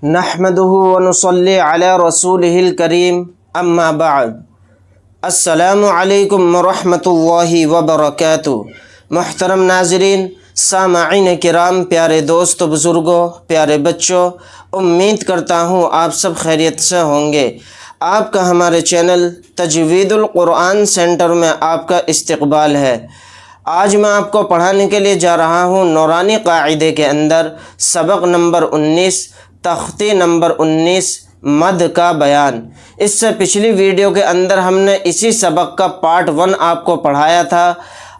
نحمدہ ونصلی علی رسولہ الکریم اما بعد السلام علیکم ورحمۃ اللہ وبرکاتہ۔ محترم ناظرین، سامعین کرام، پیارے دوستو، بزرگوں، پیارے بچوں، امید کرتا ہوں آپ سب خیریت سے ہوں گے۔ آپ کا ہمارے چینل تجوید القرآن سینٹر میں آپ کا استقبال ہے۔ آج میں آپ کو پڑھانے کے لیے جا رہا ہوں نورانی قاعدے کے اندر سبق نمبر 19، تختی نمبر 19، مد کا بیان۔ اس سے پچھلی ویڈیو کے اندر ہم نے اسی سبق کا پارٹ 1 آپ کو پڑھایا تھا۔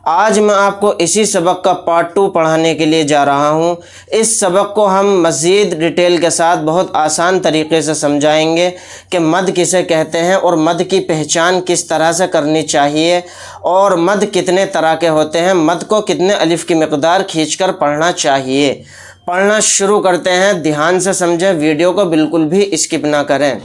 آج میں آپ کو اسی سبق کا پارٹ 2 پڑھانے کے لیے جا رہا ہوں۔ اس سبق کو ہم مزید ڈیٹیل کے ساتھ بہت آسان طریقے سے سمجھائیں گے کہ مد کسے کہتے ہیں اور مد کی پہچان کس طرح سے کرنی چاہیے، اور مد کتنے طرح کے ہوتے ہیں، مد کو کتنے الف کی مقدار کھینچ کر پڑھنا چاہیے۔ پڑھنا شروع کرتے ہیں، دھیان سے سمجھیں، ویڈیو کو بالکل بھی اسکپ نہ کریں۔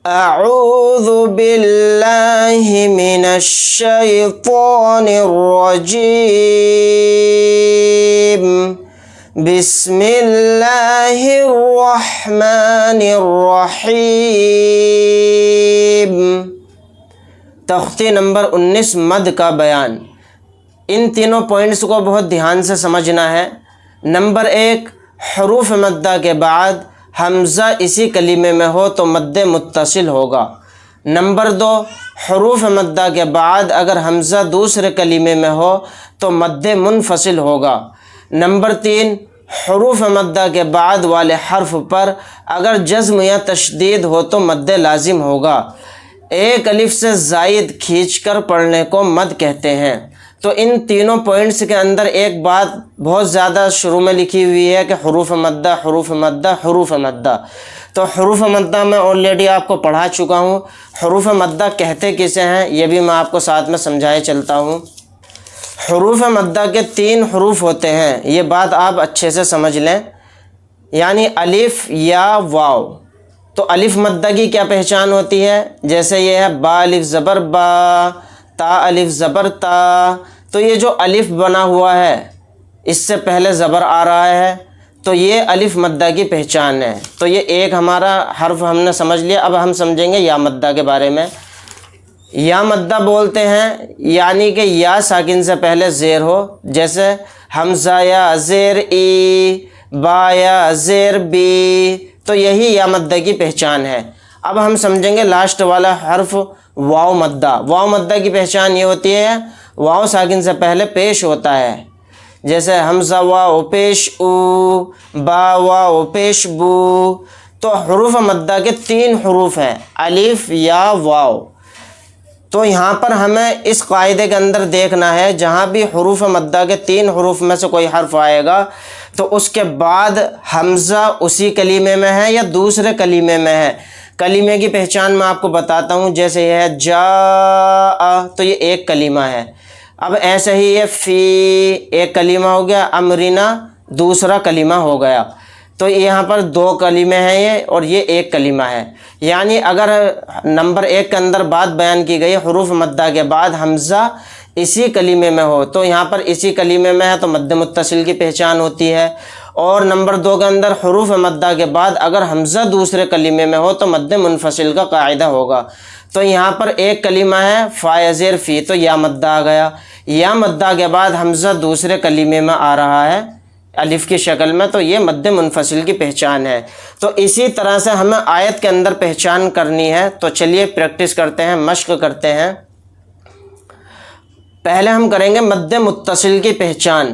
اعوذ باللہ من الشیطان الرجیم، بسم اللہ الرحمن الرحیم۔ تختی نمبر 19، مد کا بیان۔ ان تینوں پوائنٹس کو بہت دھیان سے سمجھنا ہے۔ نمبر 1، حروف مدہ کے بعد حمزہ اسی کلمے میں ہو تو مد متصل ہوگا۔ نمبر 2، حروف مدہ کے بعد اگر حمزہ دوسرے کلمے میں ہو تو مد منفصل ہوگا۔ نمبر 3، حروف مدہ کے بعد والے حرف پر اگر جزم یا تشدید ہو تو مد لازم ہوگا۔ ایک الف سے زائد کھینچ کر پڑھنے کو مد کہتے ہیں۔ تو ان تینوں پوائنٹس کے اندر ایک بات بہت زیادہ شروع میں لکھی ہوئی ہے کہ حروف مدہ، حروف مدہ، حروف مدہ۔ تو حروف مدہ میں آلریڈی آپ کو پڑھا چکا ہوں۔ حروف مدہ کہتے کسے ہیں یہ بھی میں آپ کو ساتھ میں سمجھائے چلتا ہوں۔ حروف مدہ کے 3 حروف ہوتے ہیں، یہ بات آپ اچھے سے سمجھ لیں، یعنی الف یا واو۔ تو الف مدہ کی کیا پہچان ہوتی ہے؟ جیسے یہ ہے با الف زبر با، تا الف زبر تا۔ تو یہ جو الف بنا ہوا ہے اس سے پہلے زبر آ رہا ہے تو یہ الف مدہ کی پہچان ہے۔ تو یہ ایک ہمارا حرف ہم نے سمجھ لیا۔ اب ہم سمجھیں گے یا مدہ کے بارے میں۔ یا مدہ بولتے ہیں یعنی کہ یا ساکن سے پہلے زیر ہو، جیسے حمزہ یا زیر ای، با یا زیر بی، تو یہی یا مدہ کی پہچان ہے۔ اب ہم سمجھیں گے لاسٹ والا حرف واو مدہ۔ واو مدہ کی پہچان یہ ہوتی ہے واو ساکن سے پہلے پیش ہوتا ہے، جیسے حمزہ واو پیش او، با واو پیش بو۔ تو حروف مدہ کے 3 حروف ہیں، الف یا واو۔ تو یہاں پر ہمیں اس قاعدے کے اندر دیکھنا ہے جہاں بھی حروف مدہ کے 3 حروف میں سے کوئی حرف آئے گا تو اس کے بعد حمزہ اسی کلمے میں ہے یا دوسرے کلمے میں ہے۔ کلمے کی پہچان میں آپ کو بتاتا ہوں، جیسے یہ ہے جا، تو یہ ایک کلمہ ہے۔ اب ایسے ہی یہ فی ایک کلمہ ہو گیا، امرنا دوسرا کلمہ ہو گیا۔ تو یہاں پر 2 کلمے ہیں یہ، اور یہ ایک کلمہ ہے۔ یعنی اگر نمبر 1 کے اندر بات بیان کی گئی حروف مدہ کے بعد حمزہ اسی کلمے میں ہو تو یہاں پر اسی کلمے میں ہے تو مد متصل کی پہچان ہوتی ہے، اور نمبر 2 کے اندر حروف مدہ کے بعد اگر حمزہ دوسرے کلمے میں ہو تو مد منفصل کا قاعدہ ہوگا۔ تو یہاں پر ایک کلمہ ہے فا زیر فی، تو یا مدہ آ گیا۔ یا مدہ کے بعد حمزہ دوسرے کلمے میں آ رہا ہے الف کی شکل میں، تو یہ مد منفصل کی پہچان ہے۔ تو اسی طرح سے ہمیں آیت کے اندر پہچان کرنی ہے۔ تو چلیے پریکٹس کرتے ہیں، مشق کرتے ہیں۔ پہلے ہم کریں گے مد متصل کی پہچان۔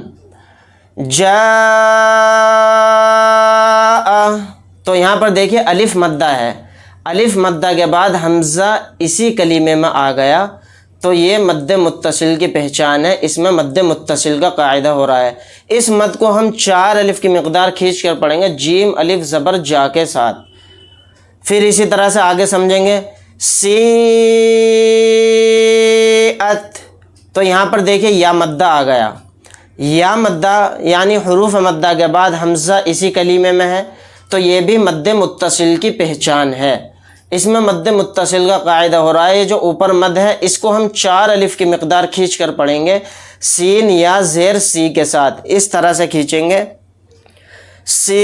جا، تو یہاں پر دیکھیے الف مدہ ہے، الف مدہ کے بعد حمزہ اسی کلمے میں آ گیا تو یہ مد متصل کی پہچان ہے، اس میں مد متصل کا قاعدہ ہو رہا ہے۔ اس مد کو ہم 4 الف کی مقدار کھینچ کر پڑھیں گے، جیم الف زبر جا کے ساتھ۔ پھر اسی طرح سے آگے سمجھیں گے سی ات، تو یہاں پر دیکھیے یا مدہ آ گیا۔ یا مدہ یعنی حروف مدہ کے بعد حمزہ اسی کلمے میں ہے تو یہ بھی مد متصل کی پہچان ہے۔ اس میں مد متصل کا قاعدہ ہو رہا ہے، یہ جو اوپر مد ہے اس کو ہم 4 الف کی مقدار کھینچ کر پڑھیں گے، سین یا زیر سی کے ساتھ، اس طرح سے کھینچیں گے، سین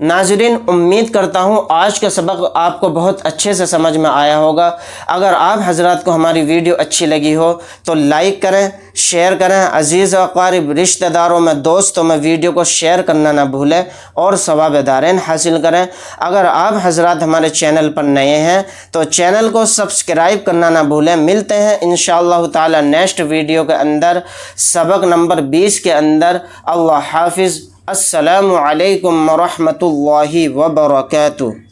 ناظرین امید کرتا ہوں آج کا سبق آپ کو بہت اچھے سے سمجھ میں آیا ہوگا۔ اگر آپ حضرات کو ہماری ویڈیو اچھی لگی ہو تو لائک کریں، شیئر کریں، عزیز و اقارب رشتہ داروں میں، دوستوں میں ویڈیو کو شیئر کرنا نہ بھولیں اور ثواب دارین حاصل کریں۔ اگر آپ حضرات ہمارے چینل پر نئے ہیں تو چینل کو سبسکرائب کرنا نہ بھولیں۔ ملتے ہیں انشاءاللہ تعالی نیکسٹ ویڈیو کے اندر، سبق نمبر 20 کے اندر۔ اللہ حافظ۔ السلام علیکم ورحمۃ اللہ وبرکاتہ۔